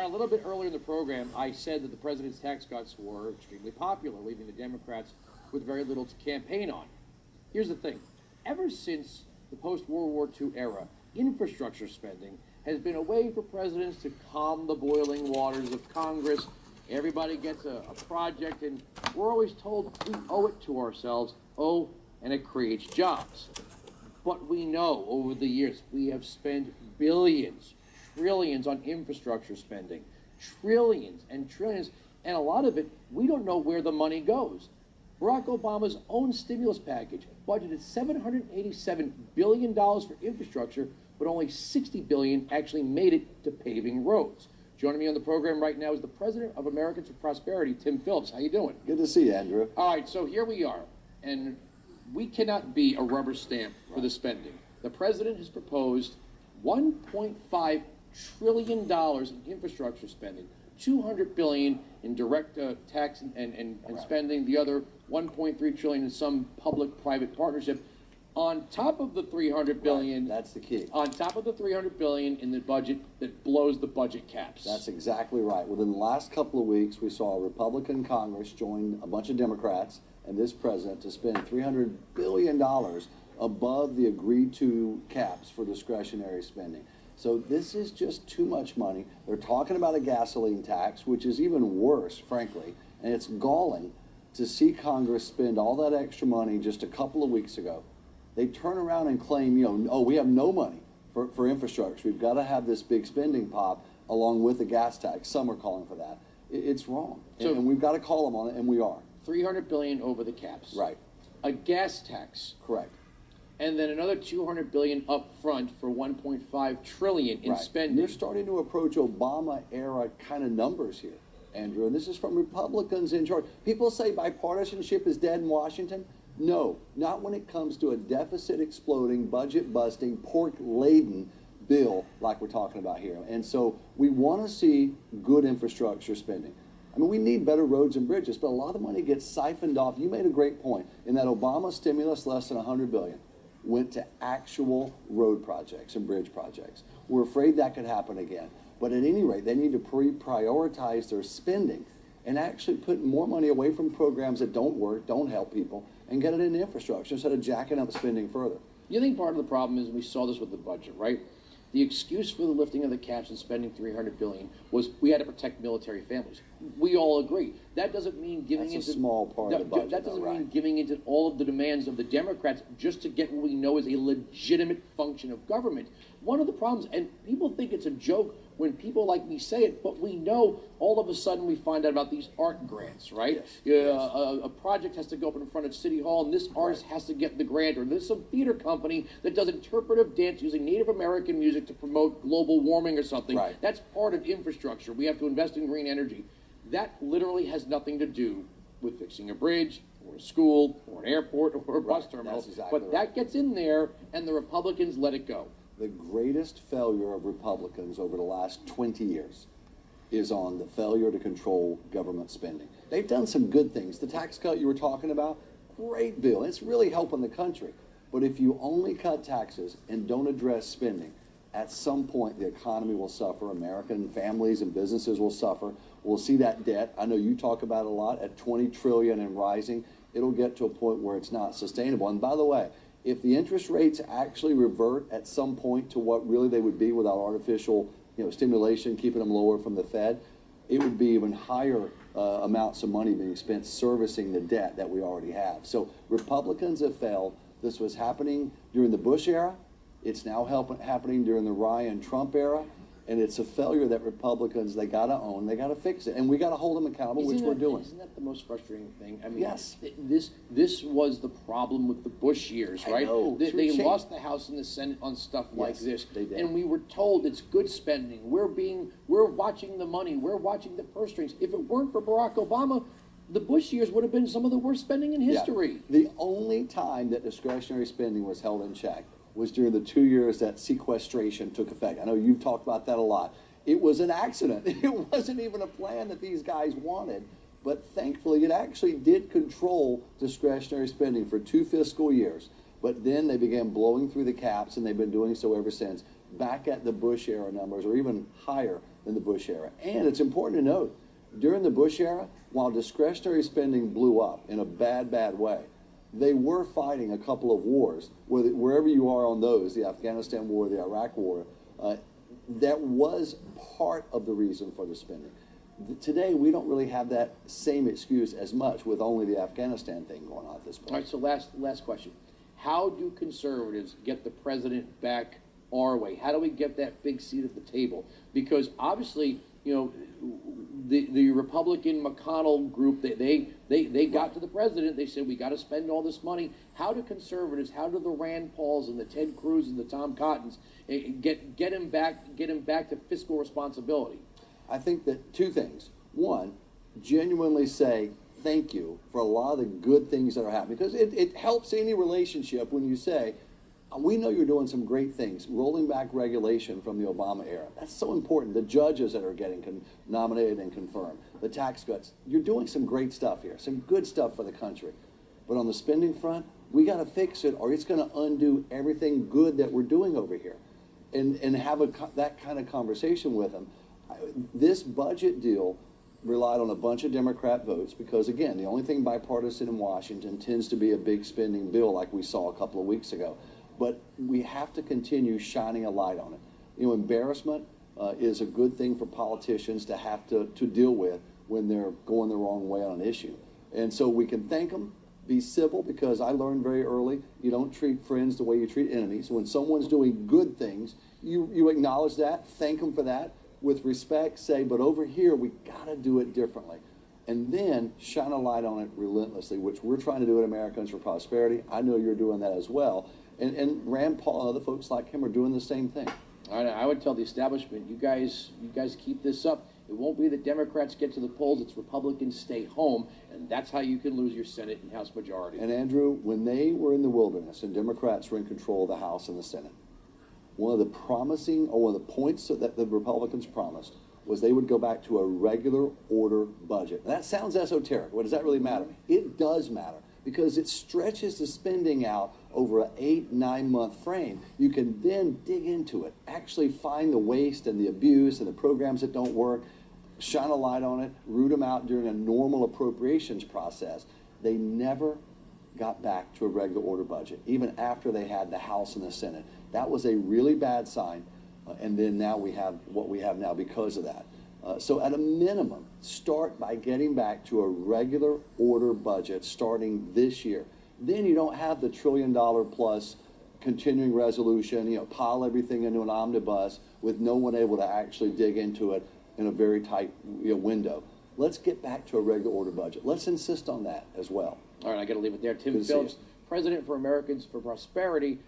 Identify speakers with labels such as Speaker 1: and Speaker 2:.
Speaker 1: Now, a little bit earlier in the program, I said that the president's tax cuts were extremely popular, leaving the Democrats with very little to campaign on. Here's the thing. Ever since the post-World War II era, infrastructure spending has been a way for presidents to calm the boiling waters of Congress. Everybody gets a project, and we're always told we owe it to ourselves. Oh, and it creates jobs. But we know over the years we have spent billions, trillions on infrastructure spending, trillions and trillions, and a lot of it, we don't know where the money goes. Barack Obama's own stimulus package budgeted $787 billion for infrastructure, but only $60 billion actually made it to paving roads. Joining me on the program right now is the president of Americans for Prosperity, Tim Phillips. How you doing?
Speaker 2: Good to see you, Andrew.
Speaker 1: All right, so here we are, and we cannot be a rubber stamp for the spending. The president has proposed $1.5 trillion in infrastructure spending, $200 billion in direct tax and spending, the other $1.3 trillion in some public-private partnership. On top of the $300 billion,
Speaker 2: that's the key.
Speaker 1: On top of the $300 billion in the budget that blows the budget caps.
Speaker 2: That's exactly right. Within the last couple of weeks, we saw a Republican Congress join a bunch of Democrats and this president to spend $300 billion above the agreed-to caps for discretionary spending. So this is just too much money. They're talking about a gasoline tax, which is even worse, frankly, and it's galling to see Congress spend all that extra money just a couple of weeks ago. They turn around and claim, oh, we have no money for infrastructure. We've got to have this big spending pop along with the gas tax. Some are calling for that. It's wrong, and we've got to call them on it, and we are.
Speaker 1: $300 billion over the caps.
Speaker 2: Right.
Speaker 1: A gas tax.
Speaker 2: Correct.
Speaker 1: And then another $200 billion up front for $1.5 trillion in spending.
Speaker 2: You're starting to approach Obama-era kind of numbers here, Andrew, and this is from Republicans in charge. People say bipartisanship is dead in Washington. No, not when it comes to a deficit-exploding, budget-busting, pork-laden bill like we're talking about here. And so we want to see good infrastructure spending. I mean, we need better roads and bridges, but a lot of money gets siphoned off. You made a great point. In that Obama stimulus, less than $100 billion went to actual road projects and bridge projects. We're afraid that could happen again. But at any rate, they need to prioritize their spending and actually put more money away from programs that don't work, don't help people, and get it in infrastructure instead of jacking up spending further.
Speaker 1: You think part of the problem is, we saw this with the budget, right? The excuse for the lifting of the caps and spending $300 billion was we had to protect military families. We all agree. That doesn't mean giving into
Speaker 2: a small part of the budget.
Speaker 1: That doesn't mean giving into all of the demands of the Democrats just to get what we know is a legitimate function of government. One of the problems, and people think it's a joke when people like me say it, but we know all of a sudden we find out about these art grants, right?
Speaker 2: Yes.
Speaker 1: A project has to go up in front of City Hall, and this artist has to get the grant, or there's some theater company that does interpretive dance using Native American music to promote global warming or something.
Speaker 2: Right.
Speaker 1: That's part of infrastructure. We have to invest in green energy. That literally has nothing to do with fixing a bridge, or a school, or an airport, or a bus terminal.
Speaker 2: That's exactly
Speaker 1: but that gets in there, and the Republicans let it go.
Speaker 2: The greatest failure of Republicans over the last 20 years is on the failure to control government spending. They've done some good things. The tax cut you were talking about, great bill. It's really helping the country. But if you only cut taxes and don't address spending, at some point the economy will suffer. American families and businesses will suffer. We'll see that debt. I know you talk about it a lot, at 20 trillion and rising. It'll get to a point where it's not sustainable. And by the way, if the interest rates actually revert at some point to what really they would be without artificial, stimulation, keeping them lower from the Fed, it would be even higher amounts of money being spent servicing the debt that we already have. So Republicans have failed. This was happening during the Bush era. It's now happening during the Ryan-Trump era. And it's a failure that Republicans, they got to own, they got to fix it. And we got to hold them accountable, which we're doing.
Speaker 1: Isn't that the most frustrating thing? I mean,
Speaker 2: yes.
Speaker 1: This was the problem with the Bush years, right?
Speaker 2: I know.
Speaker 1: They lost the House and the Senate on stuff like this.
Speaker 2: They did.
Speaker 1: And we were told it's good spending. We're watching the money. We're watching the purse strings. If it weren't for Barack Obama, the Bush years would have been some of the worst spending in history.
Speaker 2: Yeah. The only time that discretionary spending was held in check was during the 2 years that sequestration took effect. I know you've talked about that a lot. It was an accident. It wasn't even a plan that these guys wanted. But thankfully, it actually did control discretionary spending for 2 fiscal years. But then they began blowing through the caps, and they've been doing so ever since, back at the Bush era numbers, or even higher than the Bush era. And it's important to note, during the Bush era, while discretionary spending blew up in a bad, bad way, they were fighting a couple of wars, wherever you are on those, the Afghanistan war, the Iraq war, that was part of the reason for the spending. Today, we don't really have that same excuse as much with only the Afghanistan thing going on at this point.
Speaker 1: All right, so last question. How do conservatives get the president back our way? How do we get that big seat at the table? Because obviously, you know, the Republican McConnell group, they got to the president. They said, we got to spend all this money. How do conservatives, how do the Rand Pauls and the Ted Cruz and the Tom Cottons get him back to fiscal responsibility?
Speaker 2: I think that two things. One, genuinely say thank you for a lot of the good things that are happening, because it helps any relationship when you say, we know you're doing some great things, rolling back regulation from the Obama era. That's so important. The judges that are getting nominated and confirmed, the tax cuts, you're doing some great stuff here, some good stuff for the country. But on the spending front, we got to fix it, or it's going to undo everything good that we're doing over here. And have that kind of conversation with them. This budget deal relied on a bunch of Democrat votes because, again, the only thing bipartisan in Washington tends to be a big spending bill like we saw a couple of weeks ago. But we have to continue shining a light on it. You know, embarrassment is a good thing for politicians to have to deal with when they're going the wrong way on an issue. And so we can thank them, be civil, because I learned very early, you don't treat friends the way you treat enemies. When someone's doing good things, you acknowledge that, thank them for that, with respect, say, but over here, we gotta do it differently. And then shine a light on it relentlessly, which we're trying to do at Americans for Prosperity. I know you're doing that as well. And Rand Paul and other folks like him are doing the same thing.
Speaker 1: All right, I would tell the establishment, you guys keep this up. It won't be that Democrats get to the polls, it's Republicans stay home, and that's how you can lose your Senate and House majority.
Speaker 2: And Andrew, when they were in the wilderness and Democrats were in control of the House and the Senate, one of the points that the Republicans promised was they would go back to a regular order budget. And that sounds esoteric. What does that really matter? It does matter, because it stretches the spending out over an 8-9 month frame. You can then dig into it, actually find the waste and the abuse and the programs that don't work, shine a light on it, root them out during a normal appropriations process. They never got back to a regular order budget, even after they had the House and the Senate. That was a really bad sign, and then now we have what we have now because of that. So at a minimum, start by getting back to a regular order budget starting this year. Then you don't have the $1 trillion plus continuing resolution, pile everything into an omnibus with no one able to actually dig into it in a very tight window. Let's get back to a regular order budget. Let's insist on that as well.
Speaker 1: All right, I got to leave it there. Tim Phillips, President for Americans for Prosperity.